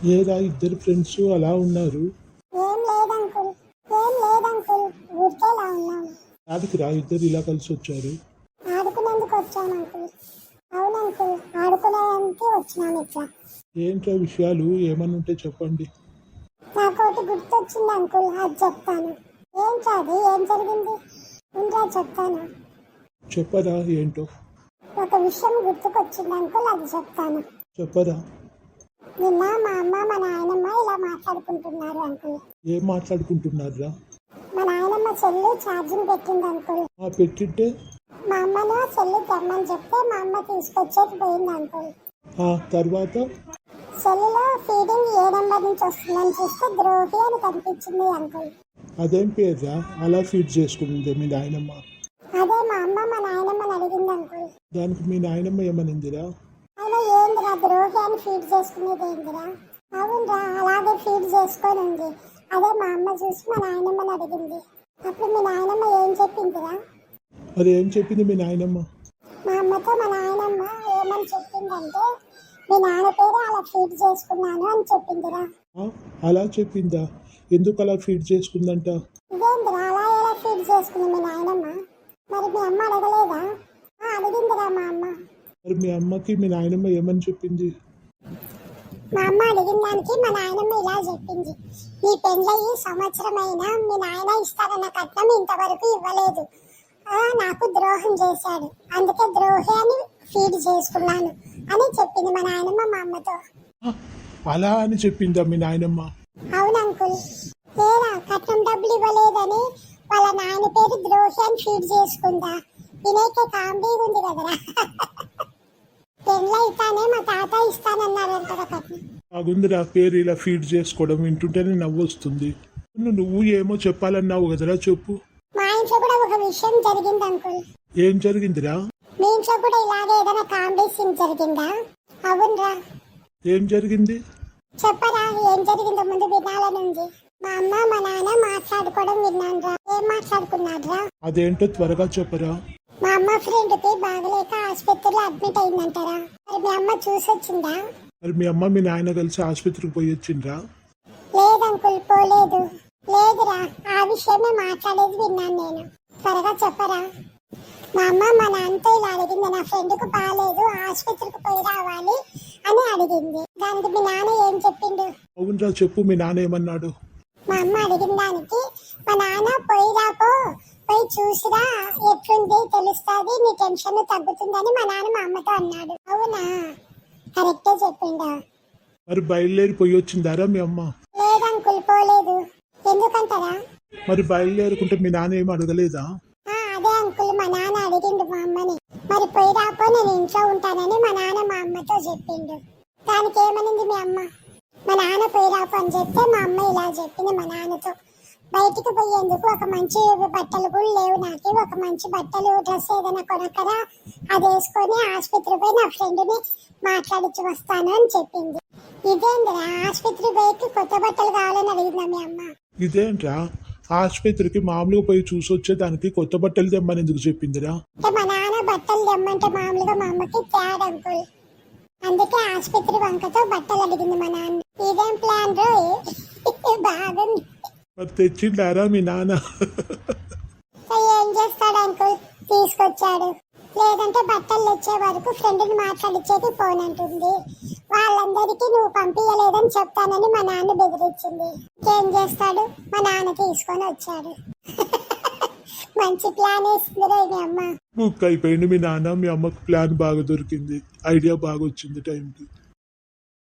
లేదా ఇద్దరు ఫ్రెండ్స్ అలా ఉన్నారు. ఏం లేదు అంకుల్, ఏం లేదు అంకుల్, ఊరికే ఇలా ఉన్నాము. యాడికి రా ఇద్దరు ఇలా కలిసి వచ్చారు? ఆడుకునేందుకు వచ్చాను అంకుల్. అవును అంకుల్, ఆడుకునేందుకు వచ్చినాను ఇట్లా. ఏంట్రా విషయాలు ఏమన్నా ఉంటే చెప్పండి. నాకు ఒకటి గుర్తొచ్చింది అంకుల్, అది చెప్తాను. ఏంటి అది, ఏం జరిగింది? ఉండ్రా చెప్తాను. చెప్పరా ఏంటో. ఒక విషయం గుర్తుకొచ్చింది అంకుల్, అది చెప్తాను. చెప్పరా. నిన్న మా అమ్మ మా నాయనమ్మ ఇలా మాట్లాడుకుంటున్నారు అంకుల్. ఏం మాట్లాడుకుంటున్నారా? మా నాయనమ్మ చెల్లి ఛార్జింగ్ పెట్టింది అంకుల్. పెట్టింటే మా అమ్మను చెల్లి తెమ్మని చెప్తే మా అమ్మ తీసుకొచ్చేకి పోయింది అంకుల్. తర్వాత సెల్లులో ఫీడింగ్ ఏ నెంబర్ నుంచి వస్తుందని చూస్తే ద్రోహి అని కనిపించింది అంకుల్. అదేం పేర్రా అలా ఫీడ్ చేసుకుంది మీ నాయనమ్మ? అదే మా అమ్మ మా నాయనమ్మని అడిగింది అంకుల్. దానికి మీ నాయనమ్మ ఏమనిందిరా? అయినా ఏందిరా ద్రోహి అని ఫీడ్ చేసుకునేది ఏందిరా? అవునరా, అలాగే ఫీడ్ చేసుకొని ఉంది. అదే మా అమ్మ చూసి మా నాయనమ్మని అడిగింది. అప్పుడు మీ నాయనమ్మ ఏం చెప్పిందిరా? మరి ఏం చెప్పింది మీ నాయనమ్మ? మా అమ్మతో మా నాయనమ్మ ఏమని చెప్పిందంటే, మీ నాన్న పేరు అలా ఫీడ్ చేసుకున్నాను అని చెప్పిందిరా. అలా చెప్పిందా? ఎందుకు అలా ఫీడ్ చేసుకుందంట? ఇదేంటిరా అలా ఎలా ఫీడ్ చేసుకుంది మీ నాయనమ్మ? మరి మీ అమ్మ అడగలేదా? అడిగిందిరా మా అమ్మ. మరి మీ అమ్మకి మీ నాయనమ్మ ఏమని చెప్పింది? మా అమ్మ అడిగిన దానికి మా నాయనమ్మ ఇలా చెప్పింది. నీ పెళ్ళయి సంవత్సరమైనా మీ నాయన ఇస్తారన్న కట్నం ఇంతవరకు ఇవ్వలేదు. నాకు ద్రోహం చేశాడు, అందుకే ద్రోహి అని ఫీడ్ చేసుకున్నాను అని చెప్పింది మా నాయనమ్మ మా అమ్మతో. అలా అని చెప్పిందా మీ నాయనమ్మ? అవును అంకుల్. లేదా కట్నం డబ్బులు ఇవ్వలేదని వాళ్ళ నాయన పేరు ద్రోహి అని ఫీడ్ చేసుకుందా? వినేకే కామెడీ ఉంది కదరా. పెళ్ళైతానే మా తాత ఇస్తానన్నారంట కట్నం. బాగుందిరా పేరు ఇలా ఫీడ్ చేసుకోవడం, వింటుంటేనే నవ్వు వస్తుంది. నువ్వు ఏమో చెప్పాలన్నావు కదరా, చెప్పు. మా ఇంట్లో కూడా ఒక విషయం జరిగింది అంకుల్. ఏం జరిగిందిరా? మీ ఇంట్లో కూడా ఇలాగే ఏదైనా కామెడీ సీన్ జరిగిందా? అవునరా. ఏం జరిగింది? చెప్పరా ఏం జరిగిందో ముందు వినాలనుంది. మా అమ్మ మా నాన్న మాట్లాడుకోవడం విన్నానురా. ఏం మాట్లాడుకున్నారా? అదేంటో త్వరగా చెప్పరా. మా అమ్మ ఫ్రెండ్ కి బాగలేక ఆసుపత్రిలో అడ్మిట్ అయిందంటారా. మరి మీ అమ్మ చూసొచ్చిందా? మరి మీ అమ్మ మీ నాయన కలిసి ఆసుపత్రికి పోయి వచ్చిండ్రా? లేదు అంకుల్, పోలేదు. లేదురా, ఆ విషయమే మాట్లాడేది విన్నాను నేను. త్వరగా చెప్పరా. మా అమ్మ మా నాన్నతో ఇలా అడిగింది, నా ఫ్రెండ్ కు బాగాలేదు ఆసుపత్రికి పోయి రావాలి అని అడిగింది. దానికి మీ నాన్న ఏం చెప్పిండు? అవునరా చెప్పు, మీ నాన్న ఏమన్నాడు? మా అమ్మ అడిగిన దానికి మా నాన్న పోయి రాపో, పోయి చూసిరా ఎట్లుంది తెలుస్తుంది, నీ టెన్షన్ తగ్గుతుందని మా నాన్న మా అమ్మతో అన్నాడు. అవునా, కరెక్టే చెప్పిండా. మరి బయలుదేరి పోయి వచ్చిందారా మీ అమ్మ? లేదు అంకుల్, పోలేదు. ఎందుకంటారా? మరి బయలుదేరుకుంటే మీ నాన్న ఏమి అడగలేదా? అదే అంకుల్, మా నాన్న అడిగిండు మా అమ్మని, మరి పోయి రాపో నేను ఇంట్లో ఉంటానని మా నాన్న మా అమ్మతో చెప్పిండు. దానికి ఏమనింది మీ అమ్మ? మా నాన్న పోయి రాపో అని చెప్తే మా అమ్మ ఇలా చెప్పింది మా నాన్నతో, బయటికి పోయేందుకు ఒక మంచి బట్టలు కూడా లేవు నాకు, ఒక మంచి బట్టలు డ్రెస్ ఏదైనా కొనకరా, అది వేసుకొని ఆసుపత్రి పోయి నా ఫ్రెండ్ని మాట్లాడించి వస్తాను అని చెప్పింది. ఇదేంటిరా ఆసుపత్రి పోయి కొత్త బట్టలు కావాలని అడిగిందా మీ అమ్మ? ఇదేంట్రా ఆసుపత్రికి మామూలుగా పోయి చూసొచ్చే దానికి కొత్త బట్టలు తెమ్మని ఎందుకు చెప్పిందిరా? మా నాన్న బట్టలు తెమ్మంటే మామూలుగా మా అమ్మకి తేడా అంకుల్, అందుకే ఆసుపత్రి వంకతో బట్టలు అడిగింది మా నాన్న. ఇదేం ప్లాన్ రో, బాగుంది. మరి తెచ్చిండారా మీ నాన్న? ఏం చేస్తాడు అంకుల్, తీసుకొచ్చాడు. లేదంటే బట్టలు తెచ్చే వరకు ఫ్రెండ్ని మాట్లాడించేది పోనంటుంది. వాళ్ళందరికీ నువ్వు పంపించలేదని చెప్తానని మా నాన్న బెదిరించింది. ఏం చేస్తాడు, మా నాన్న తీసుకొని వచ్చాడు. మంచి ప్లాన్ వేసిందిరా మీ అమ్మ. బుక్ అయిపోయింది మీ నాన్న. మీ అమ్మకు ప్లాన్ బాగా దొరికింది, ఐడియా బాగా వచ్చింది టైంకి.